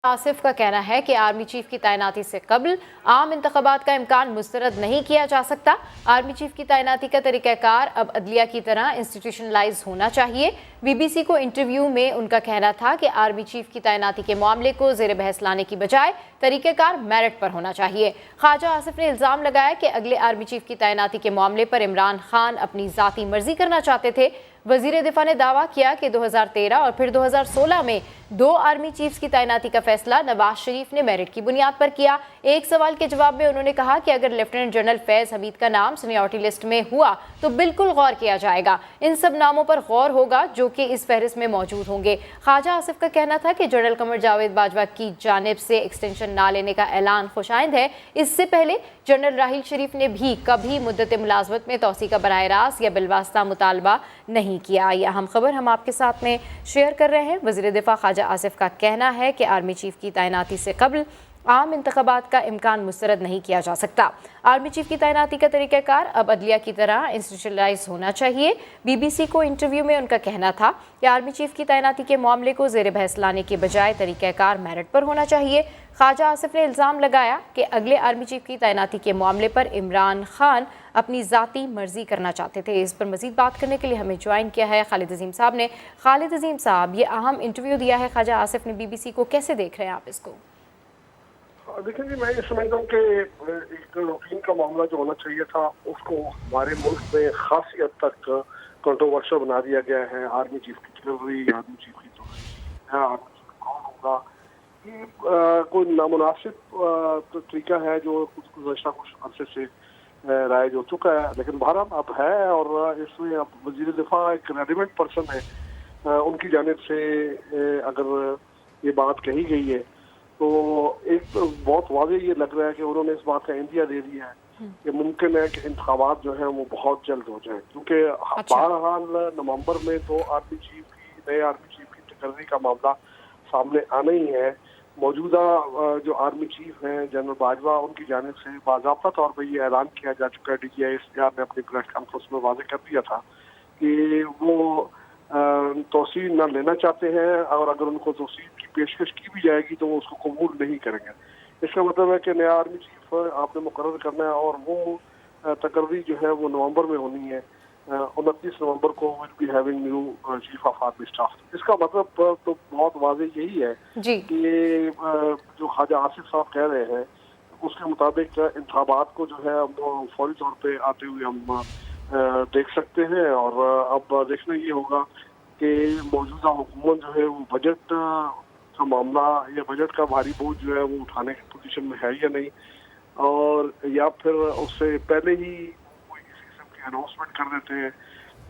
आसिफ का कहना है कि आर्मी चीफ की तैनाती से कबल आम इंतखाबात का इम्कान मुस्तरद नहीं किया जा सकता। आर्मी चीफ की तैनाती का तरीक़ाकार अब अदलिया की तरह इंस्टीट्यूशनलाइज होना चाहिए। BBC को इंटरव्यू में उनका कहना था कि आर्मी चीफ की तैनाती के मामले को ज़ेर बहस लाने की बजाय तरीक़ाकार मेरिट पर होना चाहिए। ख्वाजा आसिफ ने इल्ज़ाम लगाया कि अगले आर्मी चीफ की तैनाती के मामले पर इमरान खान अपनी ज़ाती मर्जी करना चाहते थे। वज़ीर दिफा ने दावा किया कि 2013 और फिर 2016 में 2 आर्मी चीफ्स की तैनाती का फैसला नवाज शरीफ ने मेरिट की बुनियाद पर किया। एक सवाल के जवाब में उन्होंने कहा कि अगर लेफ्टिनेंट जनरल फैज़ हमीद का नाम सीनियरिटी लिस्ट में हुआ तो बिल्कुल गौर किया जाएगा। इन सब नामों पर गौर होगा जो कि इस फहरिस्त में मौजूद होंगे। ख्वाजा आसिफ का कहना था कि जनरल कमर जावेद बाजवा की जानिब से एक्सटेंशन ना लेने का ऐलान खुशाइंद है। इससे पहले जनरल राहील शरीफ ने भी कभी मुद्दत मुलाजमत में तौसी का बराह रास्त या बिलवास्ता मुतालबा नहीं किया। यह अहम खबर हम आपके साथ में शेयर कर रहे हैं। वज़ीर दिफा ख्वाजा आसिफ का कहना है कि आर्मी चीफ की तैनाती से कबल आम इंतखाबात का इम्कान मुस्तरद नहीं किया जा सकता। आर्मी चीफ की तैनाती का तरीक़ाकार अब अदलिया की तरह इंस्टीट्यूशनलाइज होना चाहिए। BBC को इंटरव्यू में उनका कहना था कि आर्मी चीफ की तैनाती के मामले को ज़ेर बहस लाने के बजाय तरीक़ाकार मेरिट पर होना चाहिए। ख्वाजा आसिफ ने इल्ज़ाम लगाया कि अगले आर्मी चीफ की तैनाती के मामले पर इमरान खान अपनी ज़ाती मर्जी करना चाहते थे। इस पर मज़ीद बात करने के लिए हमें ज्वाइन किया है खालिद अजीम साहब ने। खालिद अजीम साहब, ये अहम इंटरव्यू दिया है ख्वाजा आसिफ ने BBC को, कैसे देख रहे हैं आप इसको? देखिए जी, मैं ये समझता हूँ कि एक रूटीन का मामला जो होना चाहिए था उसको हमारे मुल्क में खासी हद तक कंट्रोवर्शियल बना दिया गया है। आर्मी चीफ की डिलीवरी, आर्मी चीफ की आर्मी चीफ कौन होगा, ये कोई नामुनासिब तरीका है जो कुछ अरसे से राइज हो चुका है। लेकिन बहरहाल अब है और इसमें अब वज़ीर दिफा एक रेलिवेंट पर्सन है, उनकी जानिब से अगर ये बात कही गई है तो एक तो बहुत वाज़ेह ये लग रहा है कि उन्होंने इस बात का इंदिया दे दिया है कि मुमकिन है कि इंतखाबात जो है वो बहुत जल्द हो जाए, क्योंकि बहरहाल नवंबर में तो नए आर्मी चीफ की तकर्री का मामला सामने आना ही है। मौजूदा जो आर्मी चीफ हैं जनरल बाजवा, उनकी जानिब से बाज़ाब्ता तौर पर ये ऐलान किया जा चुका है। DGI SPR ने अपनी प्रेस कॉन्फ्रेंस में वाज़ेह कर दिया था कि वो तोसी न लेना चाहते हैं और अगर उनको तोसी की पेशकश की भी जाएगी तो वो उसको कबूल नहीं करेंगे। इसका मतलब है कि नया आर्मी चीफ आपने मुकर्रर करना है और वो तकर्री जो है वो नवंबर में होनी है। 29 नवंबर को will be having new chief of army staff. इसका मतलब तो बहुत वाज़ेह यही है कि जो ख्वाजा आसिफ साहब कह रहे हैं उसके मुताबिक इंतखाबात को जो है हम फौरी तौर पे आते हुए हम देख सकते हैं। और अब देखना ये होगा कि मौजूदा हुकूमत जो है वो बजट का मामला या बजट का भारी बोझ जो है वो उठाने की पोजीशन में है या नहीं, और या फिर उससे पहले ही कोई किसी किस्म की अनाउंसमेंट कर देते हैं।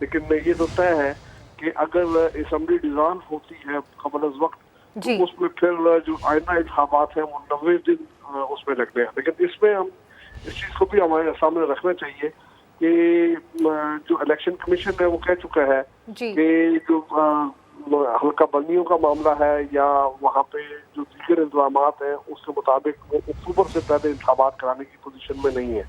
लेकिन ये तो तय है कि अगर असम्बली डिज़ाल्व होती है कबल अज़ वक्त तो उसमें फिर जो आइंदा इंतखाबात हैं वो 90 दिन उसमें लगते हैं। लेकिन इसमें हम इस चीज़ को भी हमारे सामने रखना चाहिए कि जो इलेक्शन कमीशन है वो कह चुका है कि जो हल्का बंदियों का मामला है या वहाँ पे जो दीगर इंतजामात हैं उसके मुताबिक वो अक्टूबर से पहले इंतखाबात कराने की पोजीशन में नहीं है।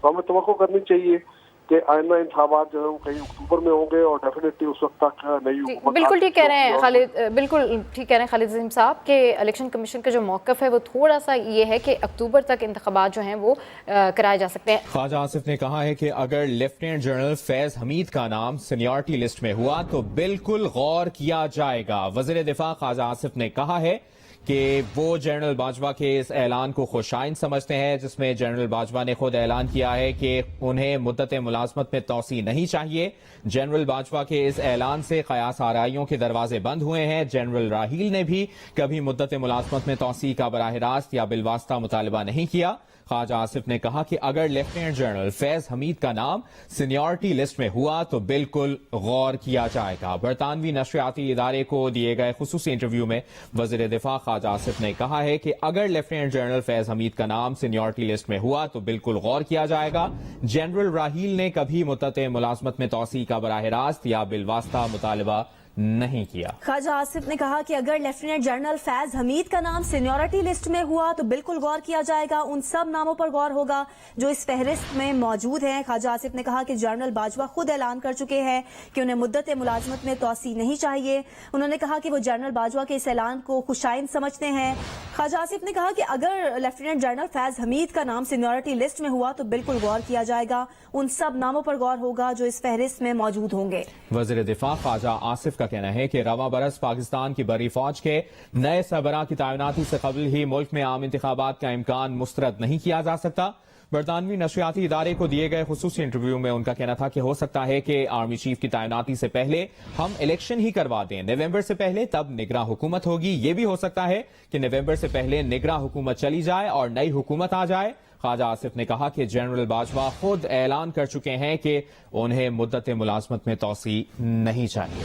तो हमें तवक्को करनी चाहिए कि आइंदा इंतखाबात जो है वो कहीं अक्टूबर में होंगे और डेफिनेटली उस वक्त तक नई हुकूमत। बिल्कुल ठीक कह रहे हैं खालिद, बिल्कुल ठीक कह रहे हैं खालिद अजीम साहब कि इलेक्शन कमीशन का जो मौक़िफ़ है वो थोड़ा सा ये है कि अक्टूबर तक इंतखाबात जो हैं वो कराए जा सकते हैं। ख्वाजा आसिफ ने कहा है कि अगर लेफ्टिनेंट जनरल फैज़ हमीद का नाम सीनियरिटी लिस्ट में हुआ तो बिल्कुल गौर किया जाएगा। वज़ीर दिफा ख्वाजा आसिफ ने कहा है कि वो जनरल बाजवा के इस ऐलान को खुशाइंद समझते हैं जिसमें जनरल बाजवा ने खुद ऐलान किया है कि उन्हें मुद्दत मुलाजमत में तौसी नहीं चाहिए। जनरल बाजवा के इस ऐलान से क़यास आराइयों के दरवाजे बंद हुए हैं। जनरल राहील ने भी कभी मुद्दत मुलाजमत में तौसी का बराह रास्त या बिलवास्ता मुतालबा नहीं किया। ख्वाजा आसिफ ने कहा कि अगर लेफ्टिनेंट जनरल फैज़ हमीद का नाम सीनियरिटी लिस्ट में हुआ तो बिल्कुल गौर किया जाएगा। बरतानवी नशरियाती इदारे को दिए गए खुसूसी इंटरव्यू में वज़ीर दिफा ख्वाजा आसिफ ने कहा है कि अगर लेफ्टिनेंट जनरल फैज़ हमीद का नाम सीनियरिटी लिस्ट में हुआ तो बिल्कुल गौर किया जाएगा। जनरल राहील ने कभी मुद्दत मुलाजमत में तौसी का बराह रास्त या बिलवास्ता मुतालबा नहीं किया। ख्वाजा आसिफ ने कहा कि अगर लेफ्टिनेंट जनरल फैज हमीद का नाम सीनियरिटी लिस्ट में हुआ तो बिल्कुल गौर किया जाएगा, उन सब नामों पर गौर होगा जो इस फहरिस्त में मौजूद हैं। ख्वाजा आसिफ ने कहा कि जनरल बाजवा खुद ऐलान कर चुके हैं कि उन्हें मुद्दत मुलाजमत में तोसी नहीं चाहिए। उन्होंने कहा कि वो जनरल बाजवा के इस ऐलान को खुशाइंद समझते हैं। ख्वाजा आसिफ ने कहा कि अगर लेफ्टिनेंट जनरल फैज हमीद का नाम सीनियरिटी लिस्ट में हुआ तो बिल्कुल गौर किया जाएगा, उन सब नामों पर गौर होगा जो इस फहरिस्त में मौजूद होंगे। वज़ीर दिफा ख्वाजा आसिफ का कहना है कि रवा बरस पाकिस्तान की बरी फौज के नए सरबराह की तैनाती से कबल ही मुल्क में आम इंतखाबात का इम्कान मुस्तरद नहीं किया जा सकता। बरतानवी नशरियाती इदारे को दिए गए खुसूसी इंटरव्यू में उनका कहना था कि हो सकता है कि आर्मी चीफ की तैनाती से पहले हम इलेक्शन ही करवा दें नवंबर से पहले, तब निगरां हुकूमत होगी। ये भी हो सकता है कि नवंबर से पहले निगरां हुकूमत चली जाए और नई हुकूमत आ जाए। ख्वाजा आसिफ ने कहा कि जनरल बाजवा खुद ऐलान कर चुके हैं कि उन्हें मुद्दत मुलाजमत में तोसी नहीं चाहिए।